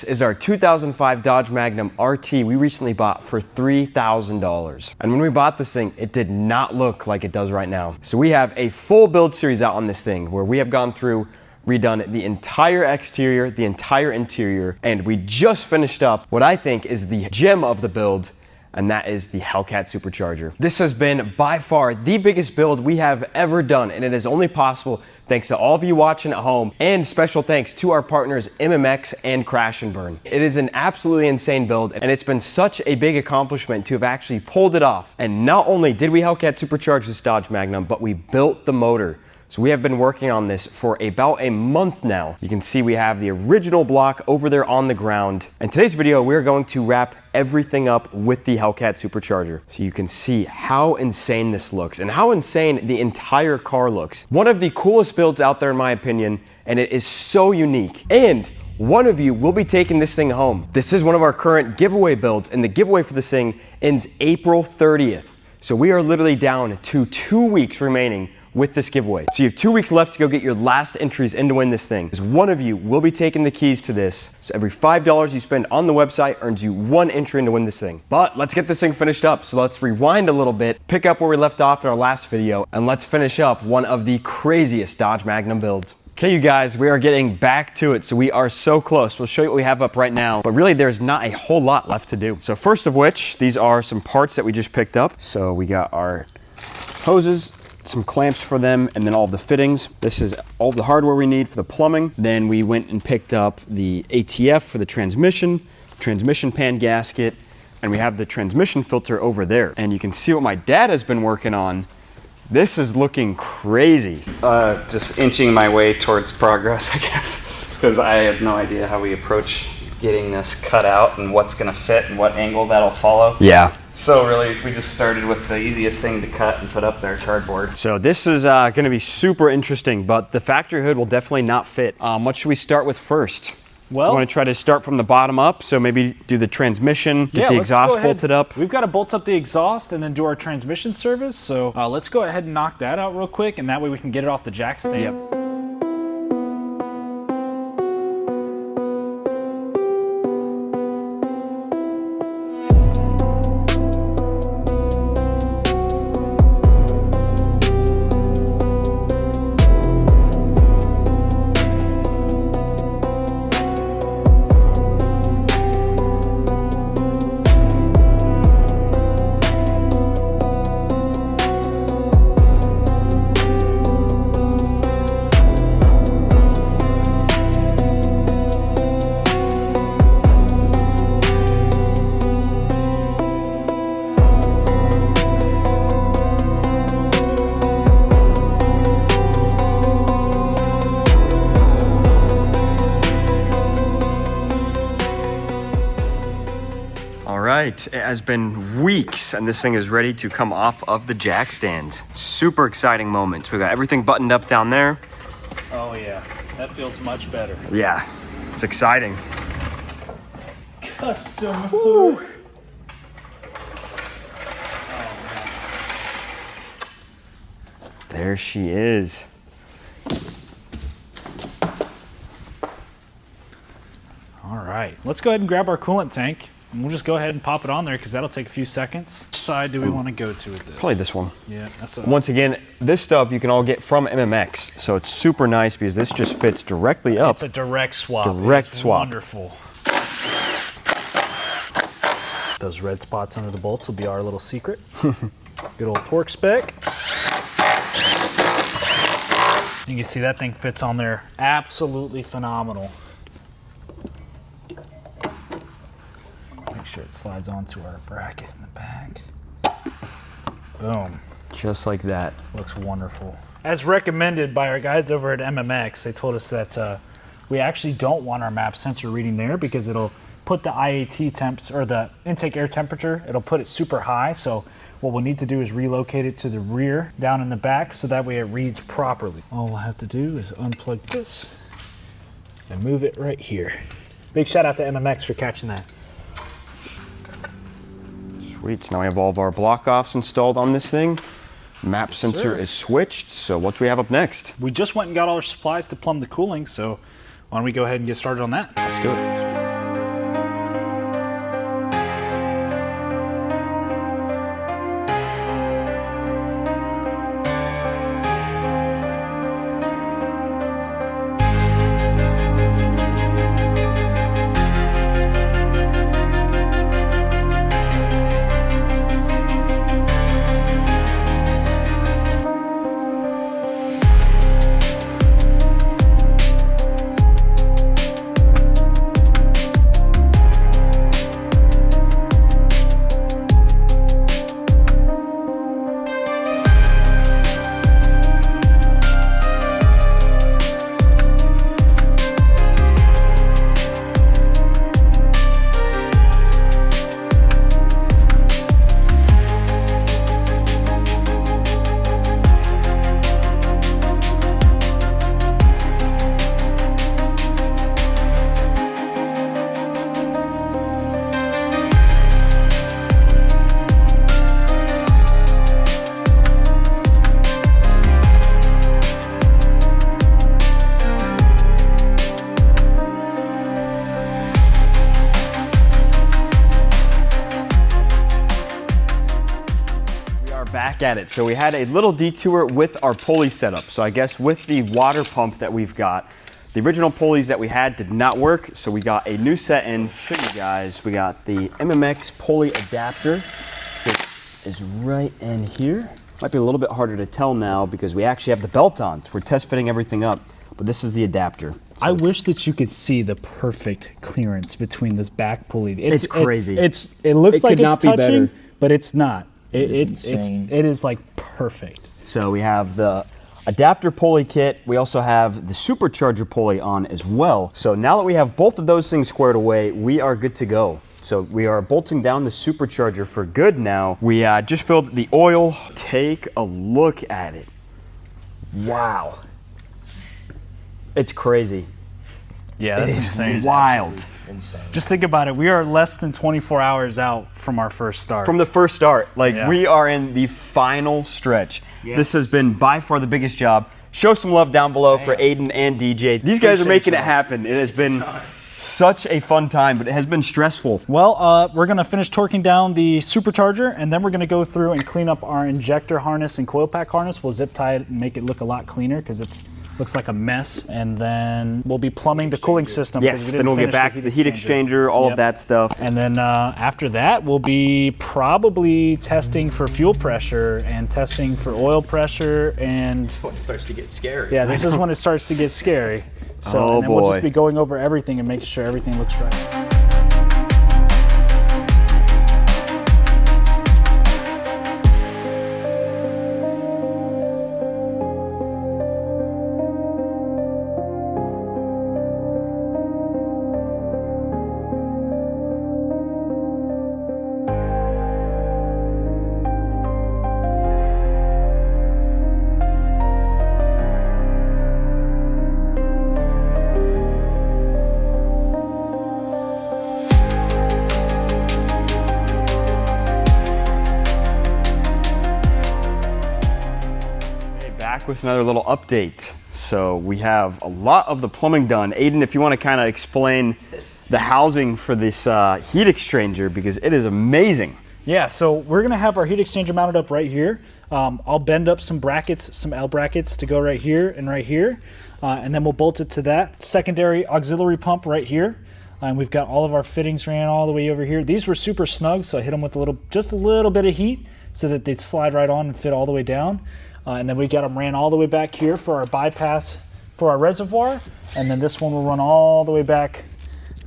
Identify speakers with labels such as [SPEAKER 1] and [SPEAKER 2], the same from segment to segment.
[SPEAKER 1] This is our 2005 Dodge Magnum RT we recently bought for $3,000. And when we bought this thing, it did not look like it does right now. So we have a full build series out on this thing where we have gone through, redone the entire exterior, the entire interior, and we just finished up what I think is the gem of the build, and that is the Hellcat Supercharger. This has been by far the biggest build we have ever done, and it is only possible thanks to all of you watching at home, and special thanks to our partners MMX and Crash and Burn. It is an absolutely insane build, and it's been such a big accomplishment to have actually pulled it off. And not only did we Hellcat supercharge this Dodge Magnum, but we built the motor. So we have been working on this for about a month now. You can see we have the original block over there on the ground. In today's video, we're going to wrap everything up with the Hellcat Supercharger. So you can see how insane this looks and how insane the entire car looks. One of the coolest builds out there in my opinion, and it is so unique. And one of you will be taking this thing home. This is one of our current giveaway builds, and the giveaway for this thing ends April 30th. So we are literally down to 2 weeks remaining with this giveaway. So you have 2 weeks left to go get your last entries in to win this thing. Because one of you will be taking the keys to this. So every $5 you spend on the website earns you 1 entry in to win this thing. But let's get this thing finished up. So let's rewind a little bit, pick up where we left off in our last video, and let's finish up one of the craziest Dodge Magnum builds. Okay, you guys, we are getting back to it. So we are so close. We'll show you what we have up right now, but really there's not a whole lot left to do. So first of which, these are some parts that we just picked up. So we got our hoses, some clamps for them, and then all of the fittings. This is all the hardware we need for the plumbing. Then we went and picked up the ATF for the transmission pan gasket, and we have the transmission filter over there. And you can see what my dad has been working on. This is looking crazy.
[SPEAKER 2] Just inching my way towards progress, I guess, because I have no idea how we approach getting this cut out and what's gonna fit and what angle that'll follow.
[SPEAKER 1] Yeah.
[SPEAKER 2] So really, we just started with the easiest thing to cut and put up there, cardboard.
[SPEAKER 1] So this is gonna be super interesting, but the factory hood will definitely not fit. What should we start with first?
[SPEAKER 3] Well,
[SPEAKER 1] I want to try to start from the bottom up, so maybe do the transmission, get the exhaust bolted up.
[SPEAKER 3] We've got to bolt up the exhaust and then do our transmission service, so let's go ahead and knock that out real quick, and that way we can get it off the jack stands.
[SPEAKER 1] Yep. It has been weeks and this thing is ready to come off of the jack stands. Super exciting moment. We got everything buttoned up down there.
[SPEAKER 3] Oh yeah, that feels much better.
[SPEAKER 1] Yeah, it's exciting.
[SPEAKER 3] Custom hood.
[SPEAKER 1] There she is.
[SPEAKER 3] All right, let's go ahead and grab our coolant tank. And we'll just go ahead and pop it on there because that'll take a few seconds. Which side do we want to go to with this?
[SPEAKER 1] Probably this one.
[SPEAKER 3] Yeah, that's what
[SPEAKER 1] Once again, this stuff you can all get from MMX, so it's super nice because this just fits directly up.
[SPEAKER 3] It's a direct swap.
[SPEAKER 1] Direct swap.
[SPEAKER 3] Wonderful. Those red spots under the bolts will be our little secret. Good old torque spec. You can see that thing fits on there absolutely phenomenal. Make sure it slides onto our bracket in the back. Boom.
[SPEAKER 1] Just like that.
[SPEAKER 3] Looks wonderful. As recommended by our guys over at MMX, they told us that we actually don't want our map sensor reading there because it'll put the IAT temps, or the intake air temperature, it'll put it super high. So what we'll need to do is relocate it to the rear down in the back so that way it reads properly. All we'll have to do is unplug this and move it right here. Big shout out to MMX for catching that.
[SPEAKER 1] Sweet, so now we have all of our block offs installed on this thing. Map sensor is switched, so what do we have up next?
[SPEAKER 3] We just went and got all our supplies to plumb the cooling, so why don't we go ahead and get started on that?
[SPEAKER 1] Let's do it. back at it. So we had a little detour with our pulley setup. So I guess with the water pump that we've got, the original pulleys that we had did not work. So we got a new set in. Show you guys, we got the MMX pulley adapter. It is right in here. Might be a little bit harder to tell now because we actually have the belt on. So we're test fitting everything up, but this is the adapter. So
[SPEAKER 3] I wish that you could see the perfect clearance between this back pulley.
[SPEAKER 1] It's crazy.
[SPEAKER 3] It looks like
[SPEAKER 1] could
[SPEAKER 3] it's
[SPEAKER 1] not be
[SPEAKER 3] touching,
[SPEAKER 1] better.
[SPEAKER 3] but it's not. It
[SPEAKER 4] insane.
[SPEAKER 3] is like perfect.
[SPEAKER 1] So we have the adapter pulley kit. We also have the supercharger pulley on as well. So now that we have both of those things squared away, we are good to go. So we are bolting down the supercharger for good now. We just filled the oil. Take a look at it. Wow. It's crazy.
[SPEAKER 3] Yeah, that's
[SPEAKER 1] It is
[SPEAKER 3] insane.
[SPEAKER 1] wild.
[SPEAKER 4] Insane.
[SPEAKER 3] Just think about it. We are less than 24 hours out from our first start.
[SPEAKER 1] From the first start, like
[SPEAKER 3] Yeah.
[SPEAKER 1] we are in the final stretch.
[SPEAKER 4] Yes.
[SPEAKER 1] This has been by far the biggest job. Show some love down below for Aiden and DJ. These guys are making it happen. It has been such a fun time, but it has been stressful.
[SPEAKER 3] Well, we're going to finish torquing down the supercharger, and then we're going to go through and clean up our injector harness and coil pack harness. We'll zip tie it and make it look a lot cleaner because it looks like a mess. And then we'll be plumbing the cooling system. 'cause
[SPEAKER 1] Yes,
[SPEAKER 3] we
[SPEAKER 1] then
[SPEAKER 3] didn't
[SPEAKER 1] we'll get
[SPEAKER 3] finish
[SPEAKER 1] back to the heat exchanger, all
[SPEAKER 3] Yep.
[SPEAKER 1] of that stuff.
[SPEAKER 3] And then after that, we'll be probably testing for fuel pressure and testing for oil pressure. And
[SPEAKER 4] When it starts to get scary.
[SPEAKER 3] yeah, this is when it starts to get scary. So
[SPEAKER 1] Oh,
[SPEAKER 3] and then we'll
[SPEAKER 1] boy.
[SPEAKER 3] just be going over everything and making sure everything looks right.
[SPEAKER 1] Back with another little update. So we have a lot of the plumbing done. Aiden, if you want to kind of explain the housing for this heat exchanger, because it is amazing.
[SPEAKER 3] Yeah, so we're gonna have our heat exchanger mounted up right here. I'll bend up some brackets, some L brackets to go right here, and then we'll bolt it to that secondary auxiliary pump right here. And we've got all of our fittings ran all the way over here. These were super snug, so I hit them with just a little bit of heat so that they'd slide right on and fit all the way down. And then we got them ran all the way back here for our bypass for our reservoir. And then this one will run all the way back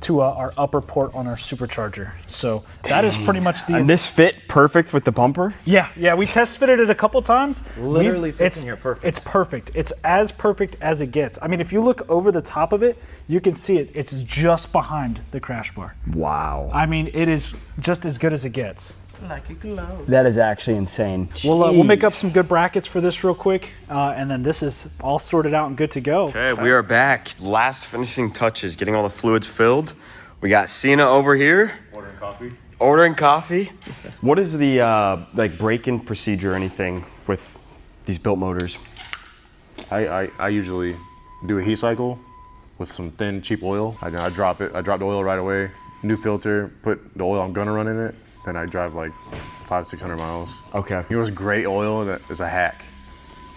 [SPEAKER 3] to our upper port on our supercharger. So that is pretty much the...
[SPEAKER 1] And this fit perfect with the bumper?
[SPEAKER 3] Yeah, we test fitted it a couple times.
[SPEAKER 4] Literally fits
[SPEAKER 3] it's
[SPEAKER 4] in here perfect.
[SPEAKER 3] It's perfect. It's as perfect as it gets. I mean, if you look over the top of it, you can see it. It's just behind the crash bar.
[SPEAKER 1] Wow.
[SPEAKER 3] I mean, it is just as good as it gets.
[SPEAKER 4] Like a glove.
[SPEAKER 1] That is actually insane.
[SPEAKER 3] We'll make up some good brackets for this real quick, and then this is all sorted out and good to go.
[SPEAKER 1] Okay, we are back. Last finishing touches, getting all the fluids filled. We got Sina over here. Ordering coffee. What is the like break-in procedure or anything with these built motors?
[SPEAKER 5] I usually do a heat cycle with some thin, cheap oil. I drop it. I drop the oil right away. New filter, put the oil I'm gonna run in it. Then I drive like 500-600 miles.
[SPEAKER 1] Okay.
[SPEAKER 5] You know what's great oil that is a hack?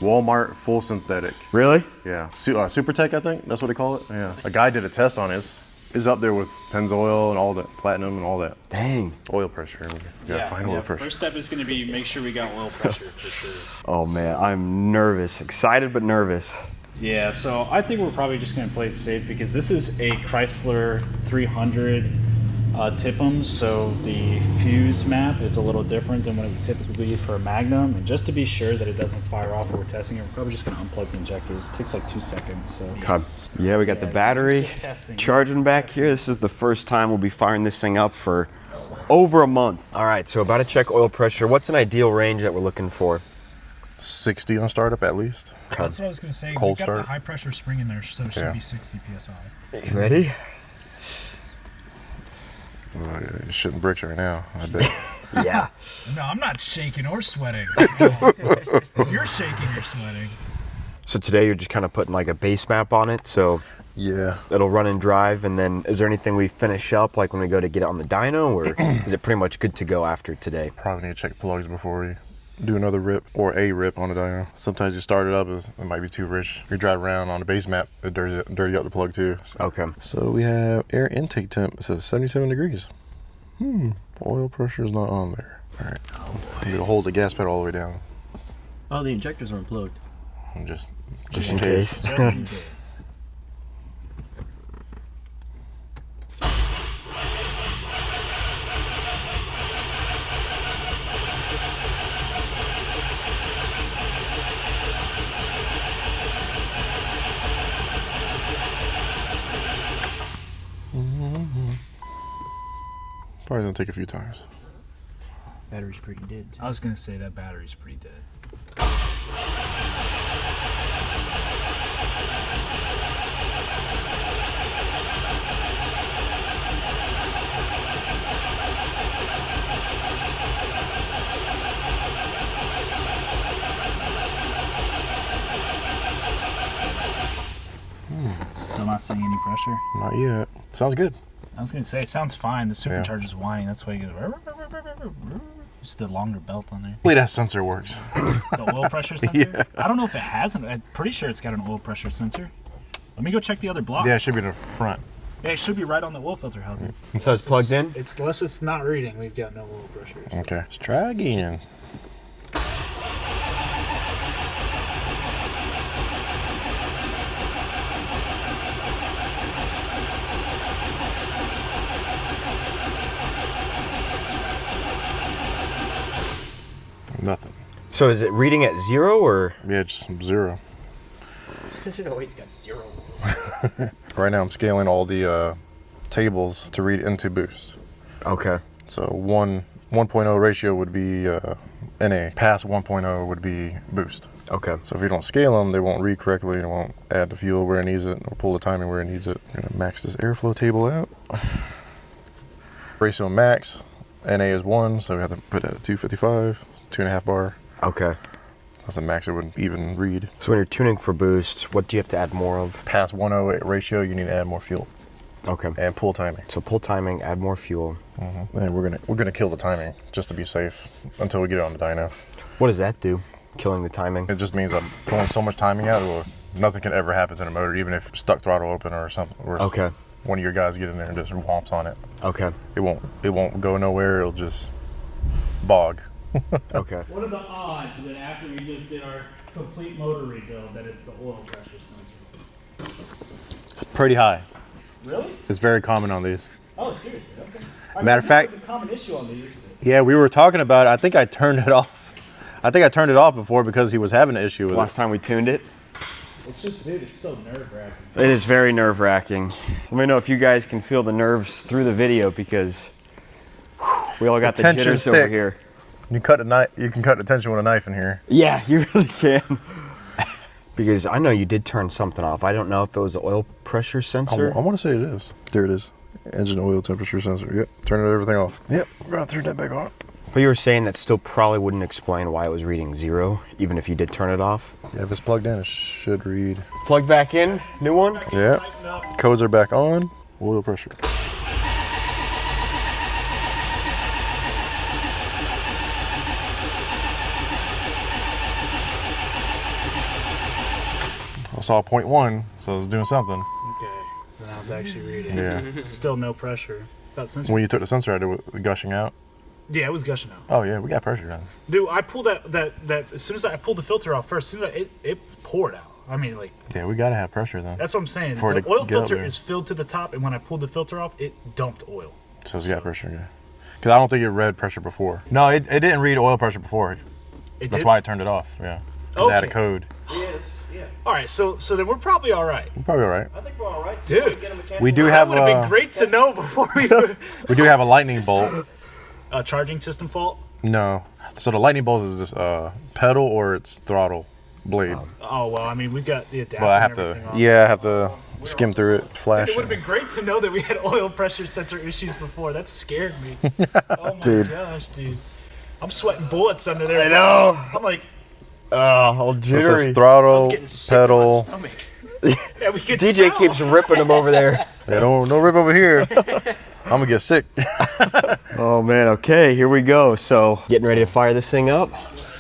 [SPEAKER 5] Walmart full synthetic.
[SPEAKER 1] Really?
[SPEAKER 5] Yeah, Supertech, I think that's what they call it. Yeah, a guy did a test on it. It's up there with Pennzoil and all that, platinum and all that.
[SPEAKER 1] Dang.
[SPEAKER 5] Oil pressure. Find oil pressure.
[SPEAKER 3] First step is going to be make sure we got oil pressure for sure.
[SPEAKER 1] Oh man, I'm nervous. Excited but nervous.
[SPEAKER 3] Yeah, so I think we're probably just going to play it safe because this is a Chrysler 300 Tip'em, so the fuse map is a little different than what it would typically be for a Magnum. And just to be sure that it doesn't fire off while we're testing it, we're probably just going to unplug the injectors. It takes like 2 seconds. So.
[SPEAKER 1] God. Yeah, we got the battery
[SPEAKER 3] just testing.
[SPEAKER 1] charging back here. This is the first time we'll be firing this thing up for over a month. All right, so about to check oil pressure. What's an ideal range that we're looking for?
[SPEAKER 5] 60 on startup at least.
[SPEAKER 3] That's what I was going to say.
[SPEAKER 5] Cold
[SPEAKER 3] We got the
[SPEAKER 5] start.
[SPEAKER 3] high pressure spring in there, so it should
[SPEAKER 5] Yeah.
[SPEAKER 3] be 60 PSI.
[SPEAKER 1] You ready?
[SPEAKER 5] You're shitting bricks right now, I bet.
[SPEAKER 1] Yeah.
[SPEAKER 3] No, I'm not shaking or sweating. You're shaking or sweating.
[SPEAKER 1] So today you're just kind of putting like a base map on it, so
[SPEAKER 5] Yeah.
[SPEAKER 1] it'll run and drive. And then is there anything we finish up, like when we go to get it on the dyno, or is it pretty much good to go after today?
[SPEAKER 5] Probably need to check plugs before we do another rip or a rip on the dyno. Sometimes you start it up, it might be too rich. You drive around on the base map, it dirty up the plug too.
[SPEAKER 1] Okay.
[SPEAKER 5] So we have air intake temp. It says 77 degrees. Oil pressure is not on there. All right. I'm gonna hold the gas pedal all the way down.
[SPEAKER 4] Oh, the injectors are unplugged.
[SPEAKER 5] And just
[SPEAKER 1] in case.
[SPEAKER 3] Just in case.
[SPEAKER 5] Probably gonna take a few times.
[SPEAKER 4] Battery's pretty dead.
[SPEAKER 3] I was gonna say that battery's pretty dead. Still not seeing any pressure.
[SPEAKER 5] Not yet. Sounds good.
[SPEAKER 3] I was gonna say it sounds fine. The supercharger's whining. That's why you go. Just the longer belt on there.
[SPEAKER 5] Hopefully that sensor works.
[SPEAKER 3] The oil pressure sensor? Yeah. I don't know if it has. I'm pretty sure it's got an oil pressure sensor. Let me go check the other block.
[SPEAKER 5] Yeah, it should be in the front.
[SPEAKER 3] Yeah, it should be right on the oil filter housing.
[SPEAKER 1] So it's plugged in?
[SPEAKER 3] Unless it's not reading, we've got no oil pressure.
[SPEAKER 5] Okay, let's try again. Nothing.
[SPEAKER 1] So is it reading at 0 or?
[SPEAKER 5] Yeah, just 0.
[SPEAKER 4] There's no way it's got 0.
[SPEAKER 5] Right now I'm scaling all the tables to read into boost.
[SPEAKER 1] Okay.
[SPEAKER 5] So 1.0 ratio would be NA. Past 1.0 would be boost.
[SPEAKER 1] Okay.
[SPEAKER 5] So if you don't scale them, they won't read correctly. It won't add the fuel where it needs it, or pull the timing where it needs it. I'm gonna max this airflow table out. Ratio max. NA is 1, so we have to put that at 255, 2.5 bar.
[SPEAKER 1] Okay.
[SPEAKER 5] That's the max it would even read.
[SPEAKER 1] So when you're tuning for boost, what do you have to add more of?
[SPEAKER 5] Past 1.0 ratio, you need to add more fuel
[SPEAKER 1] Okay.
[SPEAKER 5] and pull timing.
[SPEAKER 1] So pull timing, add more fuel.
[SPEAKER 5] And we're gonna kill the timing just to be safe until we get it on the dyno.
[SPEAKER 1] What does that do? Killing the timing?
[SPEAKER 5] It just means I'm pulling so much timing out, well, nothing can ever happen to the motor, even if stuck throttle open or something. Or
[SPEAKER 1] Okay.
[SPEAKER 5] one of your guys get in there and just whomps on it.
[SPEAKER 1] Okay.
[SPEAKER 5] It won't go nowhere. It'll just bog.
[SPEAKER 1] Okay.
[SPEAKER 3] What are the odds that after we just did our complete motor rebuild that it's the oil pressure sensor?
[SPEAKER 5] Pretty high.
[SPEAKER 3] Really?
[SPEAKER 5] It's very common on these.
[SPEAKER 3] Oh, seriously? Okay.
[SPEAKER 5] Matter of fact,
[SPEAKER 3] it's a common issue on these.
[SPEAKER 5] yeah, we were talking about it. I think I turned it off. I think I turned it off before because he was having an issue with
[SPEAKER 1] Last time we tuned it?
[SPEAKER 3] It's just, dude, it's so nerve-wracking.
[SPEAKER 1] It is very nerve-wracking. Let me know if you guys can feel the nerves through the video because we all got the
[SPEAKER 5] tension's
[SPEAKER 1] jitters over
[SPEAKER 5] thick.
[SPEAKER 1] here.
[SPEAKER 5] You cut the knife. You can cut the tension with a knife in here.
[SPEAKER 1] Yeah, you really can. Because I know you did turn something off. I don't know if it was the oil pressure sensor.
[SPEAKER 5] I want to say it is. There it is. Engine oil temperature sensor. Yep. Turning everything off. Yep. We're gonna turn that back on.
[SPEAKER 1] But you were saying that still probably wouldn't explain why it was reading 0, even if you did turn it off.
[SPEAKER 5] Yeah, if it's plugged in, it should read.
[SPEAKER 1] Plug back in, new one.
[SPEAKER 5] Yeah. Codes are back on. Oil pressure. I saw 0.1, so it was doing something.
[SPEAKER 3] Okay, so now it's actually reading.
[SPEAKER 5] Yeah.
[SPEAKER 3] Still no pressure. That sensor.
[SPEAKER 5] When you took the sensor out, it was gushing out.
[SPEAKER 3] Yeah, it was gushing out.
[SPEAKER 5] Oh yeah, we got pressure down.
[SPEAKER 3] Dude, I pulled that as soon as I pulled the filter off first, as soon as it poured out. I mean, like,
[SPEAKER 5] Yeah, we gotta have pressure then.
[SPEAKER 3] that's what I'm saying.
[SPEAKER 5] For it
[SPEAKER 3] The
[SPEAKER 5] to
[SPEAKER 3] oil
[SPEAKER 5] get up
[SPEAKER 3] filter
[SPEAKER 5] there.
[SPEAKER 3] is filled to the top, and when I pulled the filter off, it dumped oil.
[SPEAKER 5] So it's got pressure, yeah. Because I don't think it read pressure before. No, it didn't read oil pressure before.
[SPEAKER 3] It
[SPEAKER 5] That's
[SPEAKER 3] did?
[SPEAKER 5] why I turned it off, yeah. Because it had a
[SPEAKER 3] Okay.
[SPEAKER 5] code.
[SPEAKER 4] Yes, yeah.
[SPEAKER 3] All right, so then we're probably all right.
[SPEAKER 5] We're probably all right.
[SPEAKER 4] I think we're all right.
[SPEAKER 3] Dude.
[SPEAKER 4] Get a mechanical-
[SPEAKER 5] We do
[SPEAKER 3] That
[SPEAKER 5] have
[SPEAKER 3] would have been great to know before
[SPEAKER 5] we do have a lightning bolt.
[SPEAKER 3] a charging system fault.
[SPEAKER 5] No. So the lightning bolt is this pedal or it's throttle blade.
[SPEAKER 3] Oh well, I mean we've got the adapter.
[SPEAKER 5] Well, I have
[SPEAKER 3] and
[SPEAKER 5] to,
[SPEAKER 3] everything off.
[SPEAKER 5] yeah, I have to skim through it, flash.
[SPEAKER 3] Dude, it would have been great to know that we had oil pressure sensor issues before. That scared me. Oh my gosh, dude. I'm sweating bullets under there.
[SPEAKER 1] I know.
[SPEAKER 3] I'm like,
[SPEAKER 1] Oh,
[SPEAKER 5] So it
[SPEAKER 1] jittery.
[SPEAKER 5] says throttle,
[SPEAKER 4] Getting sick to my
[SPEAKER 5] pedal.
[SPEAKER 4] stomach.
[SPEAKER 3] yeah, we could
[SPEAKER 1] DJ
[SPEAKER 3] smell.
[SPEAKER 1] keeps ripping them over there.
[SPEAKER 5] Yeah, don't rip over here. I'm gonna get sick.
[SPEAKER 1] Oh man, okay, here we go. So getting ready to fire this thing up.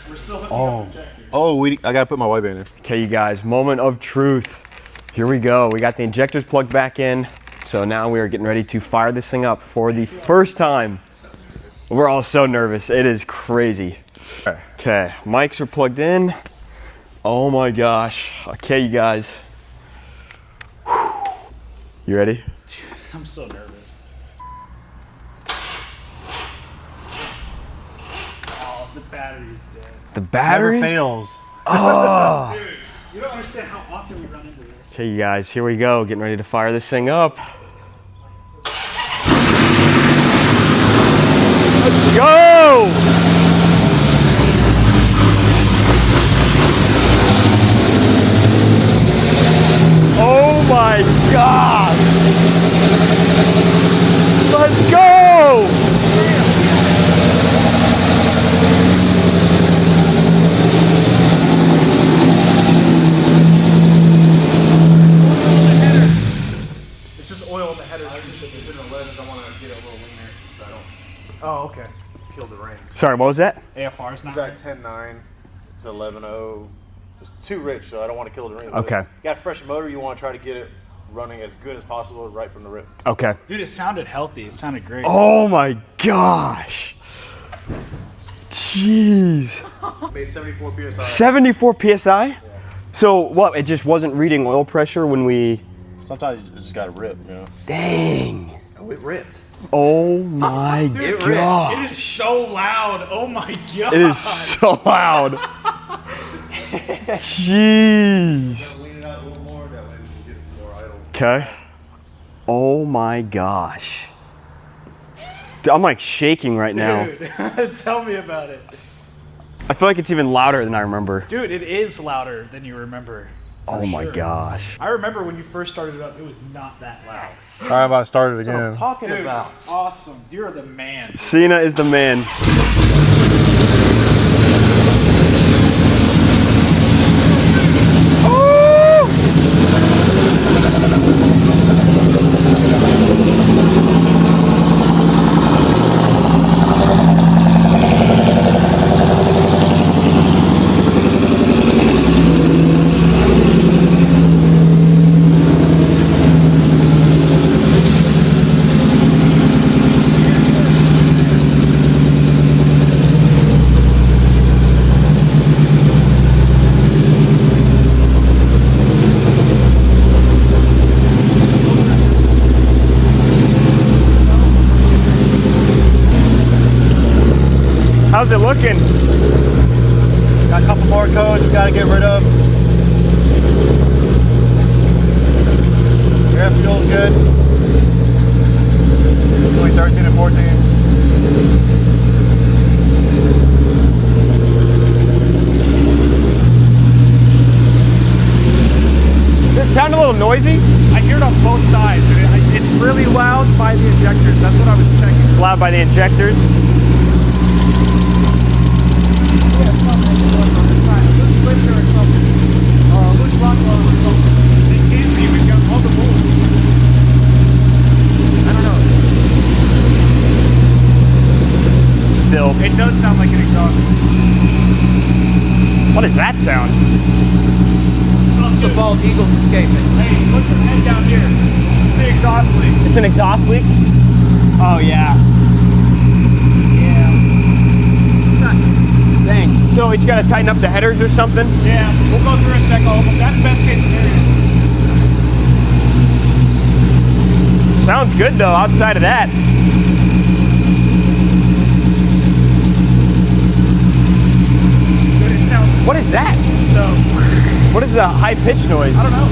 [SPEAKER 3] We're
[SPEAKER 5] I gotta put my wideband in.
[SPEAKER 1] Okay, you guys, moment of truth. Here we go. We got the injectors plugged back in. So now we are getting ready to fire this thing up for the first time. We're all so nervous. It is crazy. Okay, mics are plugged in. Oh my gosh. Okay, you guys. You ready?
[SPEAKER 3] I'm so nervous. Oh, the battery's dead.
[SPEAKER 1] The battery?
[SPEAKER 5] fails.
[SPEAKER 3] Dude, you don't understand how often we run into this.
[SPEAKER 1] Okay, you guys, here we go. Getting ready to fire this thing up. Let's go! Oh my gosh! Let's go!
[SPEAKER 3] It's just oil in the header. Oh, okay.
[SPEAKER 5] Kill the range.
[SPEAKER 1] Sorry, what was that?
[SPEAKER 3] AFR's not.
[SPEAKER 5] It's at 10.9. It's 11.0. It's too rich, so I don't want to kill the range.
[SPEAKER 1] Okay.
[SPEAKER 5] You got a fresh motor, you want to try to get it running as good as possible right from the rip.
[SPEAKER 1] Okay.
[SPEAKER 3] Dude, it sounded healthy. It sounded great.
[SPEAKER 1] Oh my gosh! Jeez.
[SPEAKER 5] Made 74 PSI.
[SPEAKER 1] 74 PSI? Yeah. So what, it just wasn't reading oil pressure when we...
[SPEAKER 5] Sometimes you just got to rip, you know?
[SPEAKER 1] Dang.
[SPEAKER 4] Oh, it ripped.
[SPEAKER 1] Oh my
[SPEAKER 3] Dude,
[SPEAKER 1] god.
[SPEAKER 3] it is so loud. Oh my god.
[SPEAKER 1] It is so loud. Jeez.
[SPEAKER 5] Lean it out a little more, that way we can get some more idle.
[SPEAKER 1] Okay. Oh my gosh. Dude, I'm like shaking right now.
[SPEAKER 3] Dude, tell me about it.
[SPEAKER 1] I feel like it's even louder than I remember.
[SPEAKER 3] Dude, it is louder than you remember.
[SPEAKER 1] Oh my gosh.
[SPEAKER 3] I remember when you first started it up, it was not that loud.
[SPEAKER 5] All right, I'm about to start it again.
[SPEAKER 4] Talking
[SPEAKER 3] Dude,
[SPEAKER 4] about.
[SPEAKER 3] awesome. You're the man.
[SPEAKER 1] Sina is the man. How's it looking?
[SPEAKER 5] Got a couple more codes we got to get rid of. Air fuel's good. Between 13 and 14.
[SPEAKER 1] Does it sound a little noisy?
[SPEAKER 3] I hear it on both sides. It's really loud by the injectors. That's what I was checking.
[SPEAKER 1] It's loud by the injectors. Still.
[SPEAKER 3] It does sound like an exhaust.
[SPEAKER 1] What does that sound?
[SPEAKER 4] The bald eagle's escaping.
[SPEAKER 3] Hey, put your head down here. It's the exhaust leak.
[SPEAKER 1] It's an exhaust leak? Oh yeah.
[SPEAKER 3] Yeah.
[SPEAKER 1] Dang. So it's got to tighten up the headers or something?
[SPEAKER 3] Yeah, we'll go through and check all of them. That's best case scenario.
[SPEAKER 1] Sounds good though, outside of that.
[SPEAKER 3] Dude, it sounds
[SPEAKER 1] What is that?
[SPEAKER 3] so.
[SPEAKER 1] What is the high pitch noise?
[SPEAKER 3] I don't know.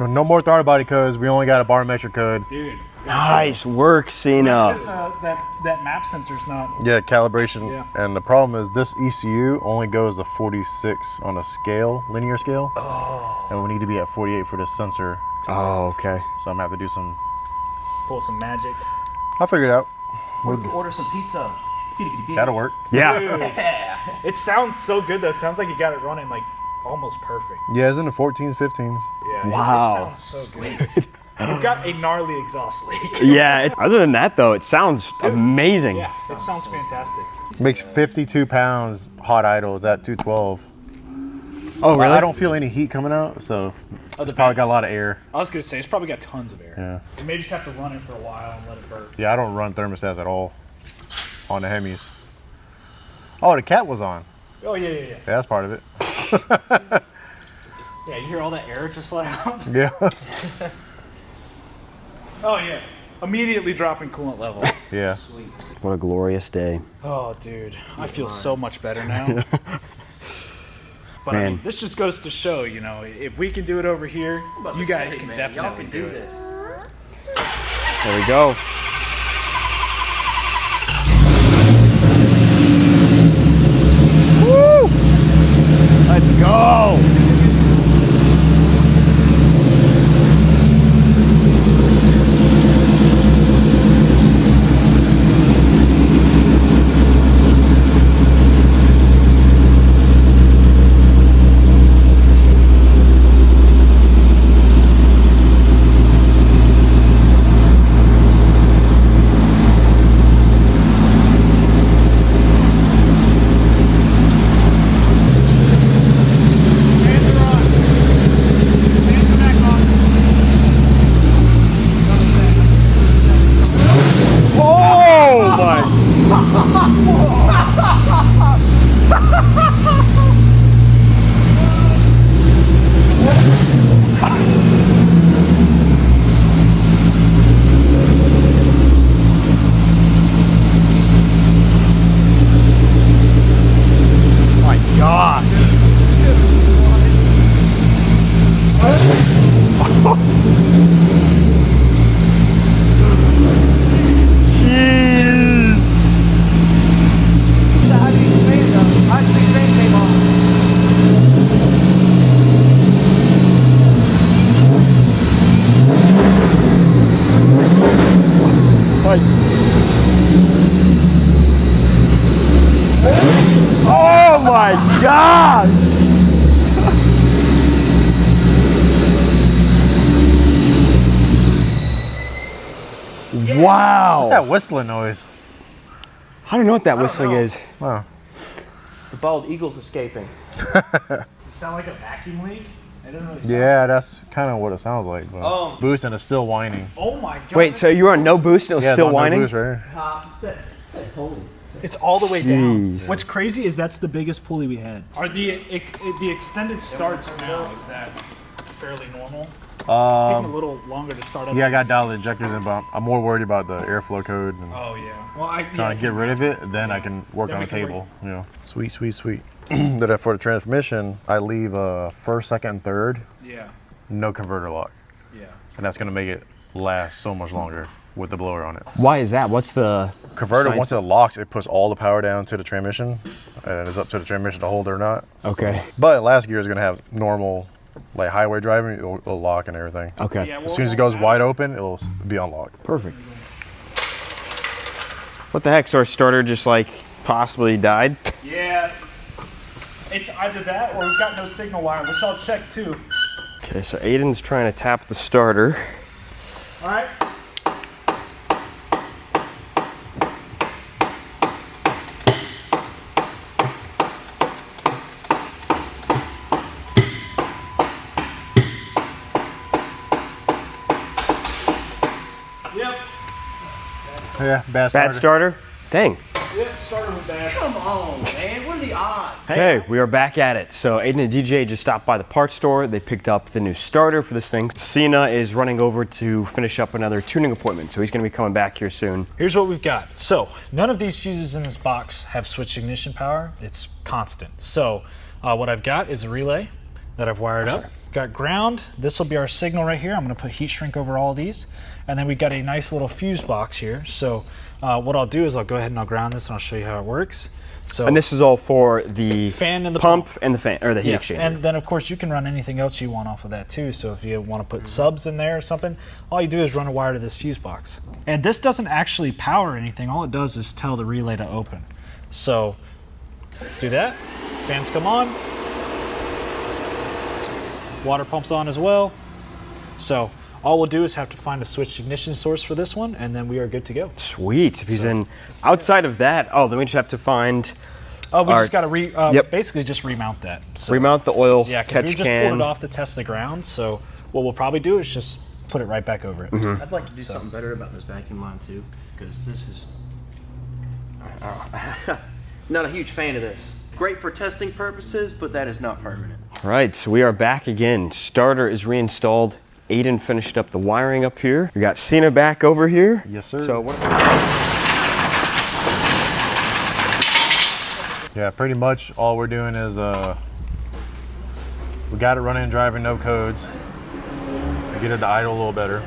[SPEAKER 5] No more throttle body codes. We only got a barometric code.
[SPEAKER 3] Dude.
[SPEAKER 1] Nice work, Sina.
[SPEAKER 3] That map sensor's not.
[SPEAKER 5] Yeah, calibration.
[SPEAKER 3] Yeah.
[SPEAKER 5] And the problem is this ECU only goes to 46 on a scale, linear scale. Oh. And we need to be at 48 for this sensor.
[SPEAKER 1] Oh, okay.
[SPEAKER 5] So I'm gonna have to do some.
[SPEAKER 3] Pull some magic.
[SPEAKER 5] I'll figure it out.
[SPEAKER 4] Order some pizza.
[SPEAKER 5] That'll work.
[SPEAKER 1] Yeah.
[SPEAKER 3] It sounds so good though. It sounds like you got it running like almost perfect.
[SPEAKER 5] Yeah, it's in the 14s, 15s.
[SPEAKER 3] Yeah,
[SPEAKER 1] Wow.
[SPEAKER 3] it sounds so good. We've got a gnarly exhaust leak.
[SPEAKER 1] Yeah, other than that though, it sounds amazing.
[SPEAKER 3] Yeah, it sounds fantastic.
[SPEAKER 5] Makes 52 pounds hot idles at 212.
[SPEAKER 1] Oh, really?
[SPEAKER 5] I don't feel any heat coming out, so it's probably got a lot of air.
[SPEAKER 3] I was gonna say it's probably got tons of air.
[SPEAKER 5] Yeah.
[SPEAKER 3] You may just have to run it for a while and let it burp.
[SPEAKER 5] Yeah, I don't run thermostats at all on the Hemis. Oh, the cat was on.
[SPEAKER 3] Oh yeah.
[SPEAKER 5] Yeah, that's part of it.
[SPEAKER 3] Yeah, you hear all that air just like out?
[SPEAKER 5] Yeah.
[SPEAKER 3] Oh yeah. Immediately dropping coolant level.
[SPEAKER 5] Yeah.
[SPEAKER 1] What a glorious day.
[SPEAKER 3] Oh dude, I feel so much better now. But I mean,
[SPEAKER 1] Man.
[SPEAKER 3] this just goes to show, you know, if we can do it over here, you guys can definitely
[SPEAKER 4] Y'all can do
[SPEAKER 3] it.
[SPEAKER 4] this.
[SPEAKER 1] There we go. Woo! Let's go. Oh my! My God! Jeez!
[SPEAKER 4] So how do you explain it though? How's the fan came on?
[SPEAKER 1] Like, oh my God! Wow!
[SPEAKER 5] What's that whistling noise?
[SPEAKER 1] I don't know what that whistling
[SPEAKER 4] know.
[SPEAKER 1] is.
[SPEAKER 5] Wow.
[SPEAKER 4] It's the bald eagles escaping.
[SPEAKER 3] Does it sound like a vacuum leak? I don't really sound.
[SPEAKER 5] Yeah, that's kind of what it sounds like. But boost and it's still whining.
[SPEAKER 3] Oh my God.
[SPEAKER 1] Wait, so you were on no boost and it was
[SPEAKER 5] Yeah,
[SPEAKER 1] still
[SPEAKER 5] it's on no
[SPEAKER 1] whining?
[SPEAKER 5] boost right here.
[SPEAKER 4] It's that holy.
[SPEAKER 3] It's all the way down.
[SPEAKER 1] Jeez.
[SPEAKER 3] What's crazy is that's the biggest pulley we had. Are the extended starts now, is that fairly normal? It's taking a little longer to start up.
[SPEAKER 5] Yeah, I got dialed injectors in, but I'm more worried about the airflow code and
[SPEAKER 3] Oh yeah. Well, I
[SPEAKER 5] trying to get rid of it. Then I can work
[SPEAKER 3] Then
[SPEAKER 5] on
[SPEAKER 3] we
[SPEAKER 5] a
[SPEAKER 3] can
[SPEAKER 5] table. You know, sweet, sweet, sweet. Then for the transmission, I leave first, second, and third,
[SPEAKER 3] Yeah.
[SPEAKER 5] no converter lock,
[SPEAKER 3] Yeah.
[SPEAKER 5] and that's gonna make it last so much longer with the blower on it.
[SPEAKER 1] Why is that? What's the
[SPEAKER 5] Converter,
[SPEAKER 1] science?
[SPEAKER 5] once it locks, it puts all the power down to the transmission, and it's up to the transmission to hold it or not.
[SPEAKER 1] Okay.
[SPEAKER 5] But last gear is gonna have normal, like highway driving, it'll lock and everything.
[SPEAKER 1] Okay.
[SPEAKER 3] Yeah,
[SPEAKER 5] As soon as it goes wide open, it'll be unlocked.
[SPEAKER 1] Perfect. What the heck? So our starter just like possibly died?
[SPEAKER 3] Yeah. It's either that or we've got no signal wire, which I'll check too.
[SPEAKER 1] Okay, so Aiden's trying to tap the starter.
[SPEAKER 3] All right. Yep.
[SPEAKER 5] Yeah, bad starter.
[SPEAKER 1] Bad starter? Dang.
[SPEAKER 3] Yep. Starter with bad.
[SPEAKER 4] Come on, man. What are the odds?
[SPEAKER 1] Okay, we are back at it. So Aiden and DJ just stopped by the parts store. They picked up the new starter for this thing. Sina is running over to finish up another tuning appointment, so he's gonna be coming back here soon.
[SPEAKER 3] Here's what we've got. So none of these fuses in this box have switched ignition power. It's constant. So what I've got is a relay that I've wired up. Got ground. This will be our signal right here. I'm going to put heat shrink over all of these. And then we've got a nice little fuse box here. So what I'll do is I'll go ahead and I'll ground this and I'll show you how it works. So
[SPEAKER 1] And this is all for the
[SPEAKER 3] fan and the
[SPEAKER 1] pump and the fan, or the heat
[SPEAKER 3] yes,
[SPEAKER 1] exchanger.
[SPEAKER 3] and then of course you can run anything else you want off of that too. So if you want to put subs in there or something, all you do is run a wire to this fuse box. And this doesn't actually power anything. All it does is tell the relay to open. So do that, fans come on, Water pump's on as well. So all we'll do is have to find a switched ignition source for this one, and then we are good to go.
[SPEAKER 1] Sweet. If he's in, outside of that, oh, then we just have to find.
[SPEAKER 3] Oh, we just got to basically just remount that. So,
[SPEAKER 1] remount the oil
[SPEAKER 3] yeah, 'cause
[SPEAKER 1] catch
[SPEAKER 3] we just
[SPEAKER 1] can.
[SPEAKER 3] pulled it off to test the ground. So what we'll probably do is just put it right back over it.
[SPEAKER 6] I'd like to do something better about this vacuum line too, because this is not a huge fan of this. Great for testing purposes, but that is not permanent.
[SPEAKER 1] Right, so we are back again. Starter is reinstalled. Aiden finished up the wiring up here. We got Sina back over here.
[SPEAKER 5] Yes, sir.
[SPEAKER 1] So what?
[SPEAKER 5] Yeah, pretty much all we're doing is we got it running and driving, no codes. We get it to idle a little better.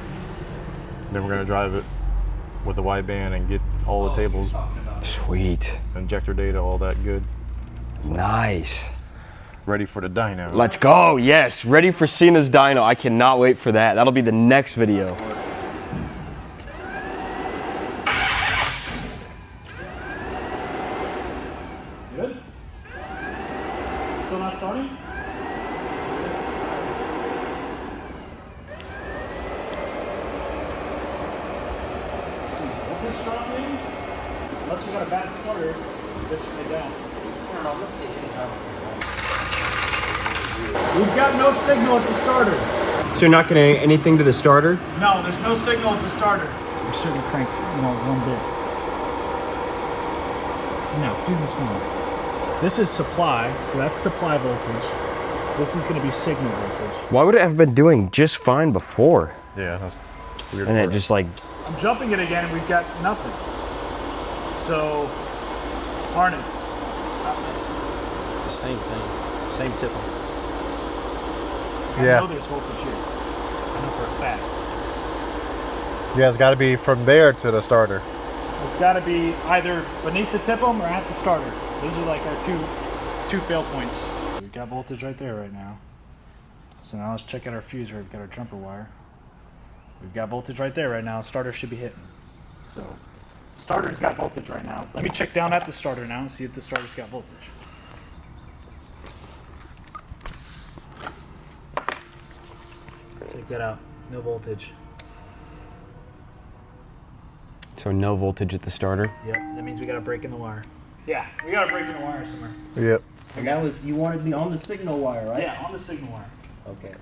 [SPEAKER 5] Then we're gonna drive it with the wideband and get all the tables,
[SPEAKER 1] Sweet.
[SPEAKER 5] injector data, all that good.
[SPEAKER 1] Nice.
[SPEAKER 5] Ready for the dyno.
[SPEAKER 1] Let's go. Yes, ready for Sina's dyno. I cannot wait for that. That'll be the next video.
[SPEAKER 3] Good? Still not starting? Voltage drop maybe? Unless we got a bad starter, it's right down.
[SPEAKER 6] I don't know, let's see.
[SPEAKER 3] We've got no signal at the starter.
[SPEAKER 1] So you're not getting anything to the starter?
[SPEAKER 3] No, there's no signal at the starter. We shouldn't crank, one bit. No, fuse is fine. This is supply, so that's supply voltage. This is going to be signal voltage.
[SPEAKER 1] Why would it have been doing just fine before?
[SPEAKER 5] Yeah, that's weird.
[SPEAKER 1] And it just like,
[SPEAKER 3] I'm jumping it again and we've got nothing. So, harness.
[SPEAKER 6] It's the same thing, same tip.
[SPEAKER 3] I
[SPEAKER 5] Yeah.
[SPEAKER 3] know there's voltage here. I know for a fact.
[SPEAKER 5] Yeah, it's got to be from there to the starter.
[SPEAKER 3] It's got to be either beneath the tip-em or at the starter. Those are like our two fail points. We've got voltage right there right now. So now let's check out our fuse where we've got our jumper wire. We've got voltage right there right now. Starter should be hitting. So starter's got voltage right now. Let me check down at the starter now and see if the starter's got voltage. Check that out. No voltage.
[SPEAKER 1] so no voltage at the starter.
[SPEAKER 3] Yep, that means we got a break in the wire. Yeah, we got a break in the wire somewhere.
[SPEAKER 5] Yep.
[SPEAKER 6] And that was, you wanted me on the signal wire, right?
[SPEAKER 3] Yeah, on the signal wire.
[SPEAKER 6] Okay.